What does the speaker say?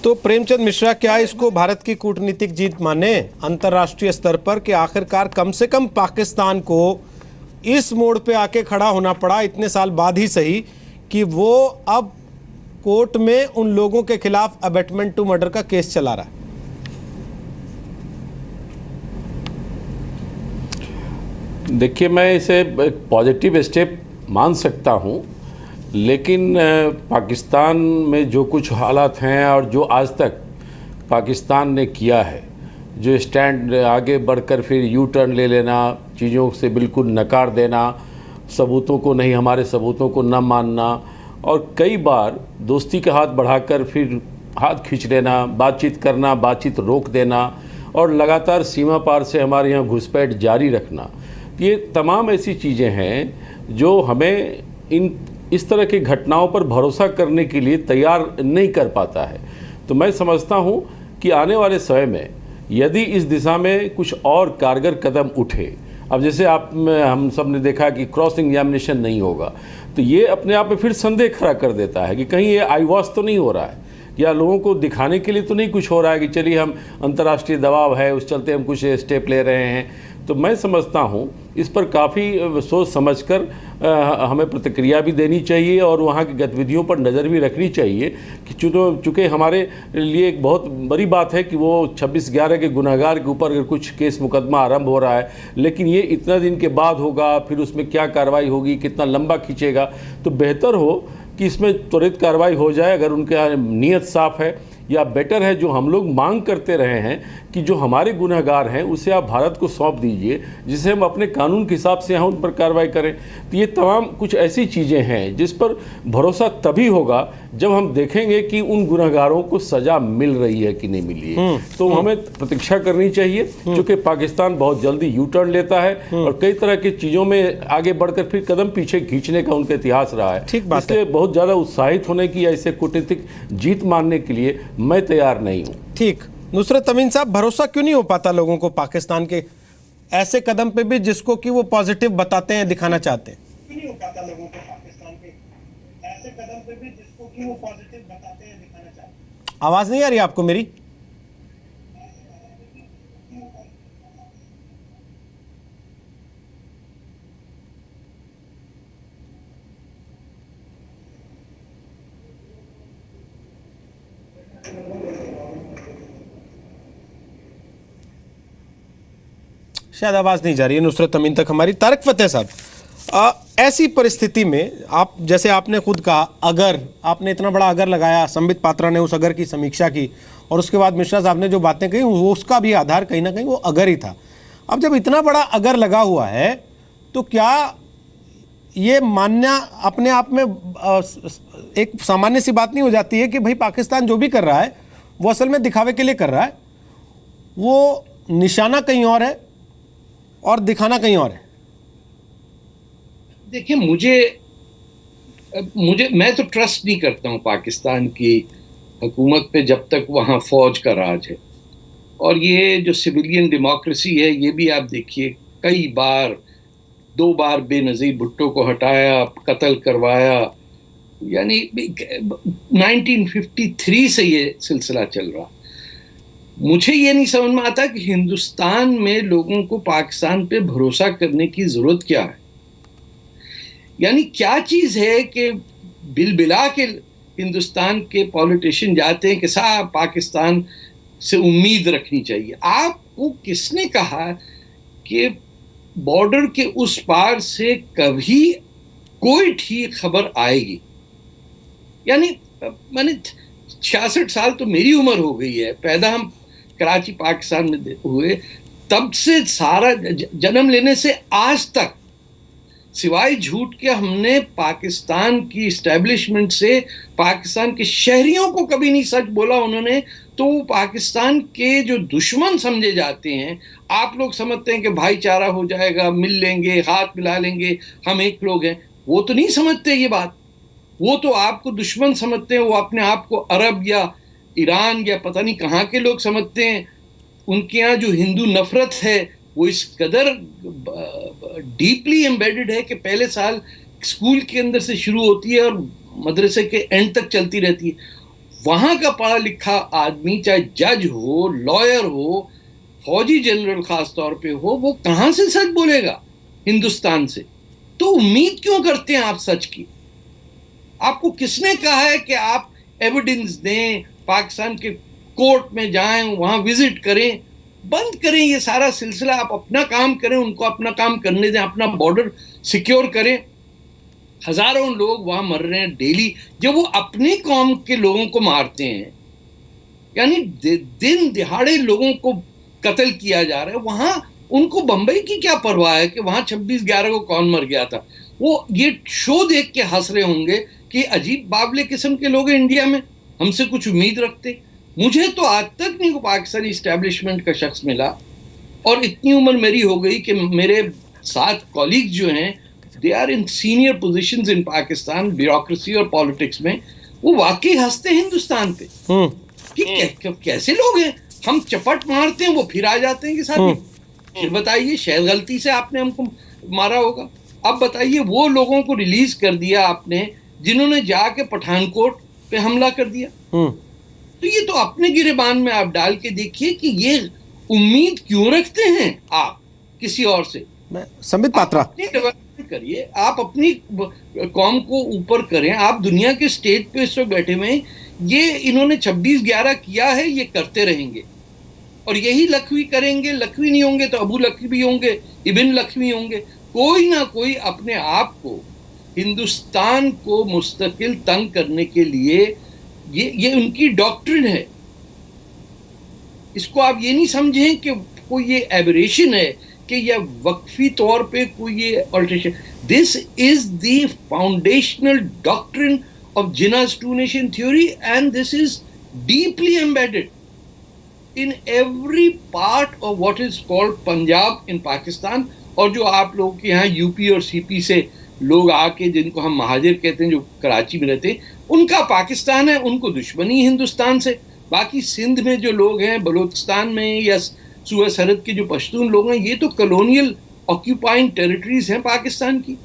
तो प्रेमचंद मिश्रा, क्या इसको भारत की कूटनीतिक जीत माने अंतर्राष्ट्रीय स्तर पर कि आखिरकार कम से कम पाकिस्तान को इस मोड़ पे आके खड़ा होना पड़ा, इतने साल बाद ही सही, कि वो अब कोर्ट में उन लोगों के खिलाफ अबेटमेंट टू मर्डर का केस चला रहा है? देखिए, मैं इसे एक पॉजिटिव स्टेप मान सकता हूँ, लेकिन पाकिस्तान में जो कुछ हालात हैं और जो आज तक पाकिस्तान ने किया है, जो स्टैंड आगे बढ़कर फिर यू टर्न ले लेना, चीज़ों से बिल्कुल नकार देना, सबूतों को नहीं, हमारे सबूतों को न मानना, और कई बार दोस्ती का हाथ बढ़ाकर फिर हाथ खींच लेना, बातचीत करना, बातचीत रोक देना, और लगातार सीमा पार से हमारे यहाँ घुसपैठ जारी रखना, ये तमाम ऐसी चीज़ें हैं जो हमें इस तरह की घटनाओं पर भरोसा करने के लिए तैयार नहीं कर पाता है। तो मैं समझता हूँ कि आने वाले समय में यदि इस दिशा में कुछ और कारगर कदम उठे, अब जैसे हम सब ने देखा कि क्रॉस एग्जामिनेशन नहीं होगा, तो ये अपने आप में फिर संदेह खड़ा कर देता है कि कहीं ये आई वॉश तो नहीं हो रहा है, या लोगों को दिखाने के लिए तो नहीं कुछ हो रहा है कि चलिए हम अंतर्राष्ट्रीय दबाव है उस चलते हम कुछ स्टेप ले रहे हैं। तो मैं समझता हूँ इस पर काफ़ी सोच समझकर हमें प्रतिक्रिया भी देनी चाहिए और वहाँ की गतिविधियों पर नज़र भी रखनी चाहिए कि चूँकि हमारे लिए एक बहुत बड़ी बात है कि वो 26/11 के गुनहगार के ऊपर अगर कुछ केस मुकदमा आरंभ हो रहा है, लेकिन ये इतना दिन के बाद होगा, फिर उसमें क्या कार्रवाई होगी, कितना लंबा खींचेगा, तो बेहतर हो कि इसमें त्वरित कार्रवाई हो जाए अगर उनका नीयत साफ़ है, या बेटर है जो हम लोग मांग करते रहे हैं कि जो हमारे गुनहगार हैं उसे आप भारत को सौंप दीजिए, जिसे हम अपने कानून के हिसाब से यहाँ उन पर कार्रवाई करें। तो ये तमाम कुछ ऐसी चीज़ें हैं जिस पर भरोसा तभी होगा जब हम देखेंगे कि उन गुनहगारों को सज़ा मिल रही है कि नहीं मिली है। तो हमें प्रतीक्षा करनी चाहिए, क्योंकि पाकिस्तान बहुत जल्दी यू टर्न लेता है और कई तरह की चीज़ों में आगे बढ़कर फिर कदम पीछे खींचने का उनका इतिहास रहा है। इसलिए बहुत ज़्यादा उत्साहित होने की या इसे कूटनीतिक जीत मानने के लिए मैं तैयार नहीं हूँ। ठीक, नुसरत अमीन साहब, भरोसा क्यों नहीं हो पाता लोगों को पाकिस्तान के ऐसे कदम पे भी जिसको कि वो पॉजिटिव बताते हैं, दिखाना चाहते हैं? क्यों नहीं हो पाता लोगों को पाकिस्तान के ऐसे कदम पे भी जिसको कि वो पॉजिटिव बताते हैं, दिखाना चाहते हैं? आवाज नहीं आ रही आपको मेरी? शायद आवाज़ नहीं जा रही है नुसरत अमीन तक हमारी। तारिक फतेह साहब, ऐसी परिस्थिति में आप, जैसे आपने खुद कहा, अगर आपने इतना बड़ा अगर लगाया, संबित पात्रा ने उस अगर की समीक्षा की और उसके बाद मिश्रा साहब ने जो बातें कही वो उसका भी आधार कहीं ना कहीं वो अगर ही था। अब जब इतना बड़ा अगर लगा हुआ है तो क्या ये मानना अपने आप में एक सामान्य सी बात नहीं हो जाती है कि भाई पाकिस्तान जो भी कर रहा है वो असल में दिखावे के लिए कर रहा है, वो निशाना कहीं और है और दिखाना कहीं और है? देखिए, मैं तो ट्रस्ट नहीं करता हूं पाकिस्तान की हुकूमत पे जब तक वहां फौज का राज है। और ये जो सिविलियन डेमोक्रेसी है, ये भी आप देखिए, कई बार 2 बार बेनज़ीर भुट्टो को हटाया, कत्ल करवाया, यानी 1953 से ये सिलसिला चल रहा। मुझे ये नहीं समझ में आता कि हिंदुस्तान में लोगों को पाकिस्तान पे भरोसा करने की जरूरत क्या है। यानी क्या चीज है कि बिलबिला के हिंदुस्तान के पॉलिटिशियन जाते हैं कि साहब पाकिस्तान से उम्मीद रखनी चाहिए। आपको किसने कहा कि बॉर्डर के उस पार से कभी कोई ठीक खबर आएगी? यानी मैंने 66 साल तो मेरी उम्र हो गई है, पैदा हम कराची पाकिस्तान में हुए, तब से सारा जन्म लेने से आज तक सिवाय झूठ के हमने पाकिस्तान की इस्टेब्लिशमेंट से पाकिस्तान के शहरियों को कभी नहीं सच बोला उन्होंने। तो वो पाकिस्तान के जो दुश्मन समझे जाते हैं, आप लोग समझते हैं कि भाईचारा हो जाएगा, मिल लेंगे, हाथ मिला लेंगे, हम एक लोग हैं, वो तो नहीं समझते ये बात। वो तो आपको दुश्मन समझते हैं, वो अपने आप को अरब या ईरान या पता नहीं कहाँ के लोग समझते हैं। उनके यहाँ जो हिंदू नफरत है वो इस कदर डीपली एम्बेडेड है कि पहले साल स्कूल के अंदर से शुरू होती है और मदरसे के एंड तक चलती रहती है। वहां का पढ़ा लिखा आदमी, चाहे जज हो, लॉयर हो, फौजी जनरल खास तौर पे हो, वो कहां से सच बोलेगा हिंदुस्तान से? तो उम्मीद क्यों करते हैं आप सच की? आपको किसने कहा है कि आप एविडेंस दें, पाकिस्तान के कोर्ट में जाएं, वहां विजिट करें? बंद करें ये सारा सिलसिला, आप अपना काम करें, उनको अपना काम करने दें, अपना बॉर्डर सिक्योर करें। हजारों लोग वहां मर रहे हैं डेली, जब वो अपनी कौम के लोगों को मारते हैं, यानी दिन दिहाड़े लोगों को कत्ल किया जा रहा है, वहां उनको बंबई की क्या परवाह है कि वहां 26/11 को कौन मर गया था? वो ये शो देख के हंस रहे होंगे कि अजीब बावले किस्म के लोग हैं इंडिया में, हमसे कुछ उम्मीद रखते। मुझे तो आज तक नहीं को पाकिस्तानी इस्टेब्लिशमेंट का शख्स मिला, और इतनी उम्र मेरी हो गई कि मेरे साथ कॉलीग जो हैं, they are in senior positions in Pakistan bureaucracy और पॉलिटिक्स में, वो वाकई हंसते हैं हिंदुस्तान पे कि कैसे लोग हैं, हम चपट मारते हैं वो फिर आ जाते हैं कि साथ में। फिर बताइए, शायद गलती से आपने हमको मारा होगा। अब बताइए, वो लोगों को रिलीज कर दिया आपने जिन्होंने जाके पठानकोट पे हमला कर दिया। तो ये तो अपने गिरेबान में आप डाल के देखिए कि ये उम्मीद क्यों रखते हैं आप किसी और से? संबित पात्रा, अपनी डेवलपमेंट करिए, आप अपनी कौम को ऊपर करें। आप दुनिया के स्टेज पे इस वक्त बैठे हुए, ये इन्होंने 26/11 किया है, ये करते रहेंगे और यही लखवी करेंगे। लखवी नहीं होंगे तो अबू लखवी होंगे, इब्न लखवी होंगे, कोई ना कोई अपने आप को, हिंदुस्तान को मुस्तकिल तंग करने के लिए ये उनकी डॉक्ट्रिन है। इसको आप ये नहीं समझें कि कोई ये एबरेशन है कि यह वक्फी तौर पे कोई ये alteration. This is the foundational doctrine of Jinnah's two nation theory, and this is deeply embedded in every part of what is called Punjab in Pakistan. और जो आप लोगों के यहाँ यूपी और सीपी से लोग आके, जिनको हम महाजिर कहते हैं, जो कराची में रहते हैं, उनका पाकिस्तान है, उनको दुश्मनी हिंदुस्तान से। बाकी सिंध में जो लोग हैं, बलूचिस्तान में या सूबा सरहद के जो पश्तून लोग हैं, ये तो कॉलोनियल ऑक्यूपाइंग टेरिटरीज हैं पाकिस्तान की।